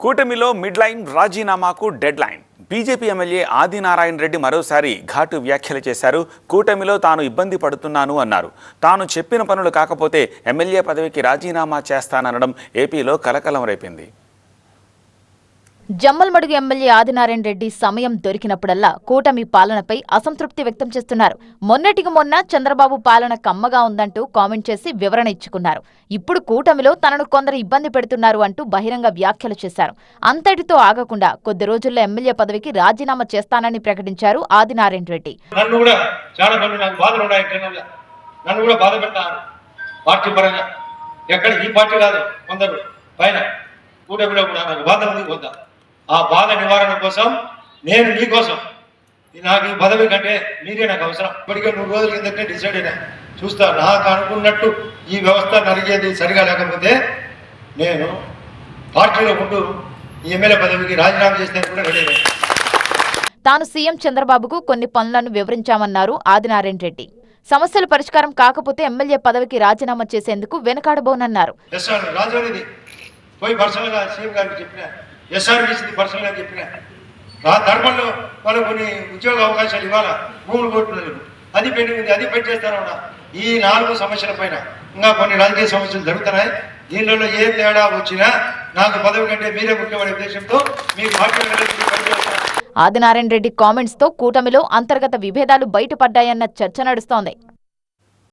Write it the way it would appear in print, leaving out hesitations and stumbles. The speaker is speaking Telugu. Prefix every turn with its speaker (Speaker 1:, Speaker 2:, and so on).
Speaker 1: కూటమిలో మిడ్ లైన్ రాజీనామాకు deadline. BJP MLA Adinarayana Reddy మరోసారి ఘాటు వ్యాఖ్యలు చేశారు. కూటమిలో తాను ఇబ్బంది పడుతున్నాను అన్నారు. తాను చెప్పిన పనులు కాకపోతే ఎమ్మెల్యే పదవికి రాజీనామా చేస్తాననడం ఏపీలో కలకలం రేపింది.
Speaker 2: జమ్మలమడుగు ఎమ్మెల్యే ఆదినారాయణ రెడ్డి సమయం దొరికినప్పుడల్లా కూటమి పాలనపై అసంతృప్తి వ్యక్తం చేస్తున్నారు. మొన్నటికి మొన్న చంద్రబాబు పాలన కమ్మగా ఉందంటూ కామెంట్ చేసి వివరణ ఇచ్చుకున్నారు. ఇప్పుడు కూటమిలో తనను కొందరు ఇబ్బంది పెడుతున్నారు అంటూ బహిరంగ వ్యాఖ్యలు చేశారు. అంతటితో ఆగకుండా కొద్ది రోజుల్లో ఎమ్మెల్యే పదవికి రాజీనామా చేస్తానని ప్రకటించారు ఆదినారాయణ రెడ్డి.
Speaker 3: ఆ బాధ నివారణ కోసం నేను నీకోసం నాకు ఈ పదవి కంటే మీరే నాకు అవసరం. ఇప్పటికే 3 రోజుల కిందటే డిసైడ్ అయినా చూస్తా. నాకు అనుకున్నట్టు ఈ వ్యవస్థ నరిగేది సరిగా లేకపోతే నేను పార్టీలో ఉంటూ ఈ ఎమ్మెల్యే పదవికి రాజీనామా చేస్తే కూడా రెడీ.
Speaker 2: తాను సీఎం చంద్రబాబుకు కొన్ని పనులను వివరించామన్నారు ఆదినారాయణ రెడ్డి. సమస్యల పరిష్కారం కాకపోతే ఎమ్మెల్యే పదవికి రాజీనామా చేసేందుకు వెనుకాడబోనన్నారు.
Speaker 3: రాజునిది పోయి పర్సనల్గా సీఎం గారికి చెప్పిన, ఎస్ఆర్బీసీది పర్సనల్గా చెప్పిన, ధర్మంలో వాళ్ళకు కొన్ని ఉద్యోగ అవకాశాలు ఇవ్వాలా, భూములు కోరుకున్నారు, అది పెండింగ్, అది పెట్టేస్తారన్నా. ఈ 4 సమస్యల పైన ఇంకా కొన్ని రాజకీయ సమస్యలు జరుగుతున్నాయి. దీనిలో ఏ తేడా వచ్చినా నాకు పదవి కంటే మీరే ముఖ్యమైన ఉద్దేశంతో మీ పార్టీ.
Speaker 2: ఆదినారాయణ రెడ్డి కామెంట్స్ తో కూటమిలో అంతర్గత విభేదాలు బయటపడ్డాయన్న చర్చ నడుస్తోంది.